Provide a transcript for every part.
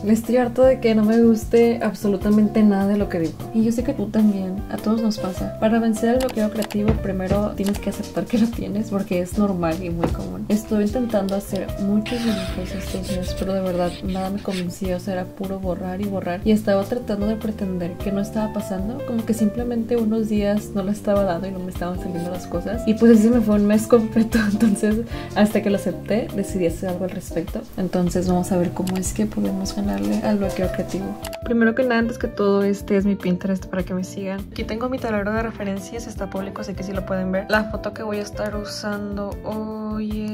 Estoy harto de que no me guste absolutamente nada de lo que digo. Y yo sé que tú también, a todos nos pasa. Para vencer el bloqueo creativo, primero tienes que aceptar que lo tienes porque es normal y muy común. Estoy intentando hacer muchos dibujos estos días, pero de verdad nada me convencía, o sea, era puro borrar y borrar. Y estaba tratando de pretender que no estaba pasando, como que simplemente unos días no lo estaba dando y no me estaban saliendo las cosas. Y pues así me fue un mes completo, entonces hasta que lo acepté decidí hacer algo al respecto. Entonces vamos a ver cómo es que podemos ganarle al bloqueo creativo. Primero que nada, antes que todo, este es mi Pinterest para que me sigan. Aquí tengo mi tablero de referencias, está público, así que sí lo pueden ver. La foto que voy a estar usando hoy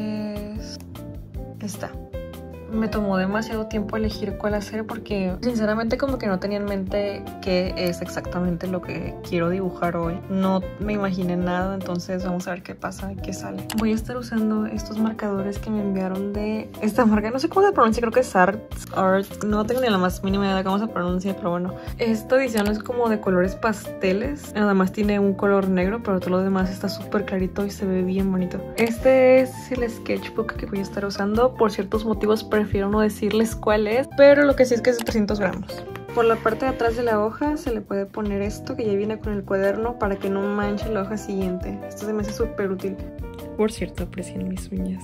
es esta. Me tomó demasiado tiempo elegir cuál hacer porque sinceramente como que no tenía en mente qué es exactamente lo que quiero dibujar hoy. No me imaginé nada, entonces vamos a ver qué pasa y qué sale. Voy a estar usando estos marcadores que me enviaron de esta marca, no sé cómo se pronuncia, creo que es Art, no tengo ni la más mínima idea de cómo se pronuncia, pero bueno. Esta edición es como de colores pasteles, nada más tiene un color negro, pero todo lo demás está súper clarito y se ve bien bonito. Este es el sketchbook que voy a estar usando, por ciertos motivos prefiero no decirles cuál es, pero lo que sí es que es de 300 gramos. Por la parte de atrás de la hoja se le puede poner esto que ya viene con el cuaderno para que no manche la hoja siguiente. Esto se me hace súper útil. Por cierto, aprecien mis uñas.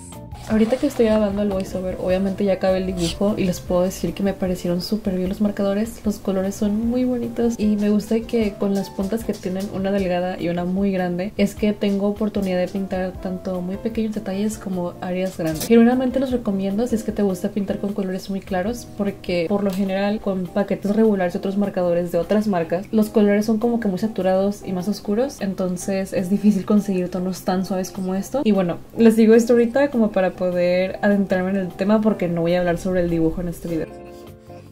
Ahorita que estoy grabando el voiceover, obviamente ya acabé el dibujo y les puedo decir que me parecieron súper bien los marcadores. Los colores son muy bonitos y me gusta que con las puntas que tienen, una delgada y una muy grande, es que tengo oportunidad de pintar tanto muy pequeños detalles como áreas grandes. Generalmente los recomiendo si es que te gusta pintar con colores muy claros, porque por lo general con paquetes regulares y otros marcadores de otras marcas, los colores son como que muy saturados y más oscuros, entonces es difícil conseguir tonos tan suaves como esto. Y bueno, les digo esto ahorita como para poder adentrarme en el tema porque no voy a hablar sobre el dibujo en este video.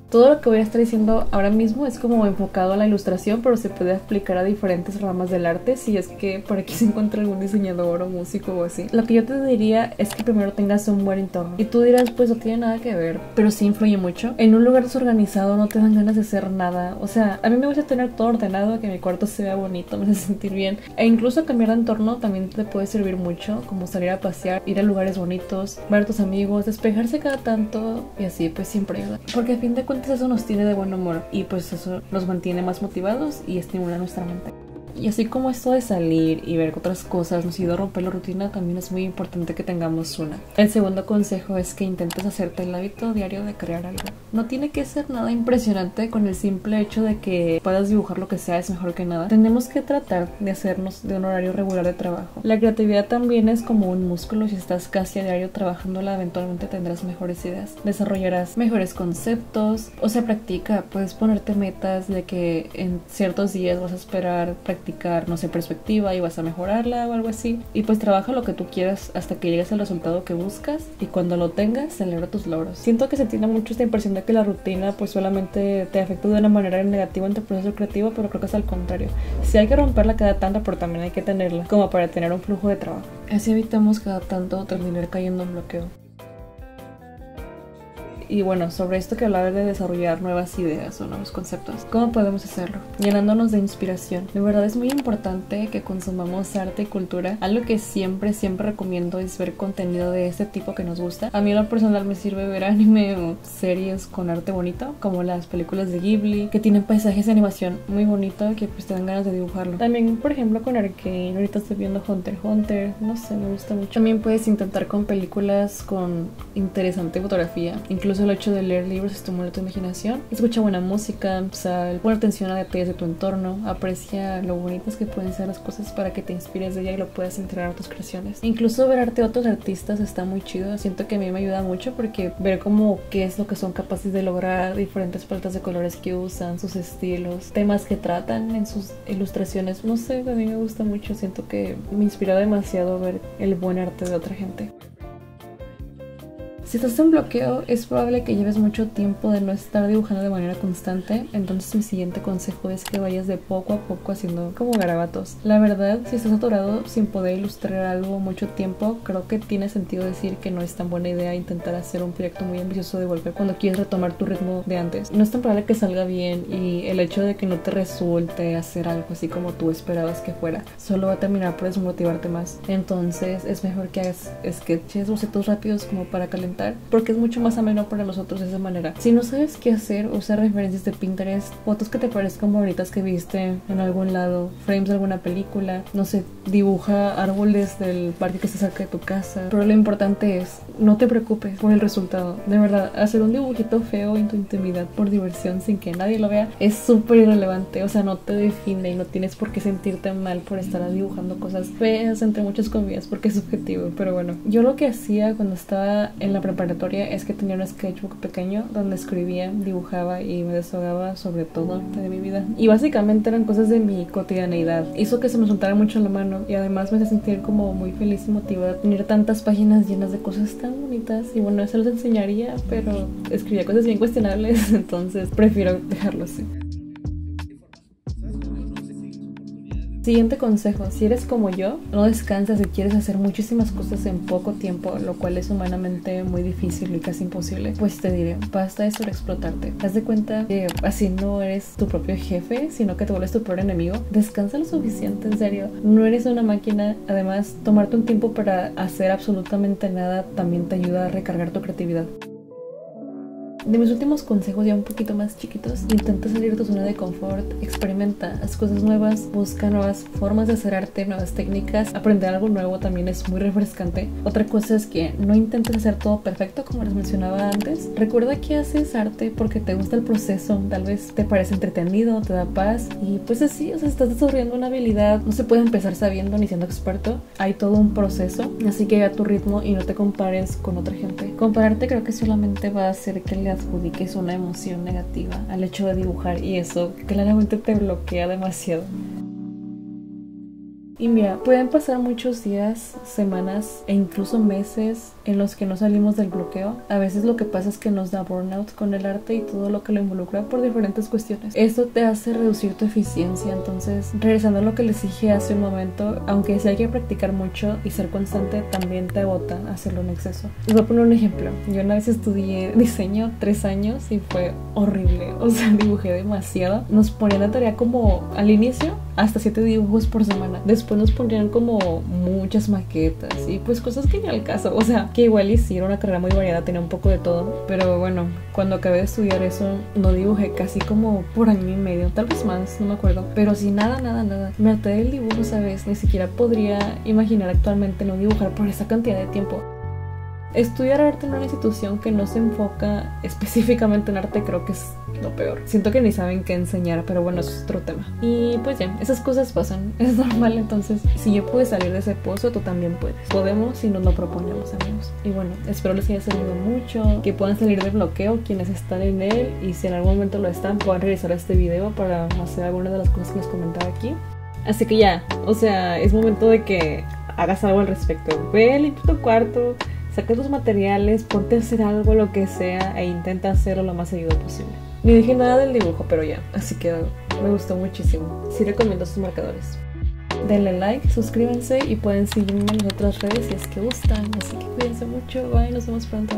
Todo lo que voy a estar diciendo ahora mismo es como enfocado a la ilustración, pero se puede aplicar a diferentes ramas del arte si es que por aquí se encuentra algún diseñador o músico o así. Lo que yo te diría es que primero tengas un buen entorno. Y tú dirás, pues no tiene nada que ver, pero sí influye mucho. En un lugar desorganizado no te dan ganas de hacer nada. O sea, a mí me gusta tener todo ordenado, que mi cuarto se vea bonito, me hace sentir bien. E incluso cambiar de entorno también te puede servir mucho, como salir a pasear, ir a lugares bonitos, ver a tus amigos, despejarse cada tanto y así pues siempre ayuda. Porque a fin de cuentas eso nos tiene de buen humor y pues eso nos mantiene más motivados y estimula nuestra mente. Y así como esto de salir y ver otras cosas nos ayuda a romper la rutina, también es muy importante que tengamos una. El segundo consejo es que intentes hacerte el hábito diario de crear algo. No tiene que ser nada impresionante, con el simple hecho de que puedas dibujar lo que sea es mejor que nada. Tenemos que tratar de hacernos de un horario regular de trabajo. La creatividad también es como un músculo, si estás casi a diario trabajándola, eventualmente tendrás mejores ideas, desarrollarás mejores conceptos, o sea, practica, puedes ponerte metas de que en ciertos días vas a esperar practicar, no sé, perspectiva y vas a mejorarla o algo así. Y pues trabaja lo que tú quieras hasta que llegues al resultado que buscas y cuando lo tengas, celebra tus logros. Siento que se tiene mucho esta impresión de que la rutina pues solamente te afecta de una manera negativa en tu proceso creativo, pero creo que es al contrario. Sí hay que romperla cada tanto, pero también hay que tenerla como para tener un flujo de trabajo. Así evitamos cada tanto terminar cayendo en bloqueo. Y bueno, sobre esto que hablaba de desarrollar nuevas ideas o nuevos conceptos, ¿cómo podemos hacerlo? Llenándonos de inspiración. De verdad es muy importante que consumamos arte y cultura. Algo que siempre recomiendo es ver contenido de este tipo que nos gusta. A mí en lo personal me sirve ver anime o series con arte bonito, como las películas de Ghibli, que tienen paisajes de animación muy bonito que pues te dan ganas de dibujarlo. También, por ejemplo, con Arcane, ahorita estoy viendo Hunter x Hunter, no sé, me gusta mucho. También puedes intentar con películas con interesante fotografía, incluso el hecho de leer libros estimula tu imaginación, escucha buena música, pon atención a detalles de tu entorno, aprecia lo bonitas que pueden ser las cosas para que te inspires de ella y lo puedas integrar a tus creaciones. Incluso ver arte de otros artistas está muy chido, siento que a mí me ayuda mucho porque ver como qué es lo que son capaces de lograr, diferentes paletas de colores que usan, sus estilos, temas que tratan en sus ilustraciones, no sé, a mí me gusta mucho, siento que me inspira demasiado ver el buen arte de otra gente. Si estás en bloqueo, es probable que lleves mucho tiempo de no estar dibujando de manera constante, entonces mi siguiente consejo es que vayas de poco a poco haciendo como garabatos. La verdad, si estás atorado sin poder ilustrar algo mucho tiempo, creo que tiene sentido decir que no es tan buena idea intentar hacer un proyecto muy ambicioso de golpe cuando quieres retomar tu ritmo de antes. No es tan probable que salga bien y el hecho de que no te resulte hacer algo así como tú esperabas que fuera, solo va a terminar por desmotivarte más. Entonces es mejor que hagas sketches, bocetos rápidos como para calentar experimentar, porque es mucho más ameno para nosotros de esa manera. Si no sabes qué hacer, usa referencias de Pinterest, fotos que te parezcan bonitas que viste en algún lado, frames de alguna película, no sé, dibuja árboles del parque que está cerca de tu casa. Pero lo importante es, no te preocupes por el resultado. De verdad, hacer un dibujito feo en tu intimidad por diversión sin que nadie lo vea es súper irrelevante. O sea, no te define y no tienes por qué sentirte mal por estar dibujando cosas feas, entre muchas comillas, porque es subjetivo. Pero bueno, yo lo que hacía cuando estaba en la preparatoria es que tenía un sketchbook pequeño donde escribía, dibujaba y me desahogaba sobre todo de mi vida. Y básicamente eran cosas de mi cotidianeidad. Hizo que se me soltara mucho en la mano y además me hace sentir como muy feliz y motivada tener tantas páginas llenas de cosas tan bonitas. Y bueno, eso los enseñaría, pero escribía cosas bien cuestionables, entonces prefiero dejarlo así. Siguiente consejo, si eres como yo, no descansas y quieres hacer muchísimas cosas en poco tiempo, lo cual es humanamente muy difícil y casi imposible, pues te diré, basta de sobreexplotarte. Haz de cuenta que así no eres tu propio jefe, sino que te vuelves tu peor enemigo. Descansa lo suficiente, en serio. No eres una máquina. Además, tomarte un tiempo para hacer absolutamente nada también te ayuda a recargar tu creatividad. De mis últimos consejos ya un poquito más chiquitos, intenta salir de tu zona de confort, experimenta, haz cosas nuevas, busca nuevas formas de hacer arte, nuevas técnicas, aprender algo nuevo también es muy refrescante. Otra cosa es que no intentes hacer todo perfecto como les mencionaba antes. Recuerda que haces arte porque te gusta el proceso, tal vez te parece entretenido, te da paz y pues así, o sea, estás desarrollando una habilidad, no se puede empezar sabiendo ni siendo experto, hay todo un proceso, así que ve a tu ritmo y no te compares con otra gente. Compararte creo que solamente va a hacer que le adjudiques una emoción negativa al hecho de dibujar y eso claramente te bloquea demasiado. Y mira, pueden pasar muchos días, semanas e incluso meses en los que no salimos del bloqueo. A veces lo que pasa es que nos da burnout con el arte y todo lo que lo involucra por diferentes cuestiones. Esto te hace reducir tu eficiencia. Entonces, regresando a lo que les dije hace un momento, aunque sí hay que practicar mucho y ser constante, también te agota hacerlo en exceso. Les voy a poner un ejemplo. Yo una vez estudié diseño 3 años y fue horrible. O sea, dibujé demasiado. Nos ponían la tarea como al inicio hasta 7 dibujos por semana. Después nos ponían como muchas maquetas y pues cosas que ni al caso. O sea, que igual hicieron una carrera muy variada, tenía un poco de todo. Pero bueno, cuando acabé de estudiar eso, no dibujé casi como por año y medio, tal vez más, no me acuerdo. Pero sí, nada. Me harté del dibujo, ¿sabes? Ni siquiera podría imaginar actualmente no dibujar por esa cantidad de tiempo. Estudiar arte en una institución que no se enfoca específicamente en arte creo que es lo peor. Siento que ni saben qué enseñar, pero bueno, eso es otro tema. Y pues ya, esas cosas pasan, es normal. Entonces, si yo pude salir de ese pozo, tú también puedes. Podemos si nos lo proponemos, amigos. Y bueno, espero les haya servido mucho, que puedan salir del bloqueo quienes están en él, y si en algún momento lo están, puedan regresar a este video para hacer algunas de las cosas que les comentaba aquí. Así que ya, o sea, es momento de que hagas algo al respecto. Ve, limpia tu cuarto, saca tus materiales, ponte a hacer algo, lo que sea, e intenta hacerlo lo más seguido posible. Ni dije nada del dibujo, pero ya, así que me gustó muchísimo. Sí recomiendo sus marcadores. Denle like, suscríbanse y pueden seguirme en las otras redes si es que gustan. Así que cuídense mucho, bye, nos vemos pronto.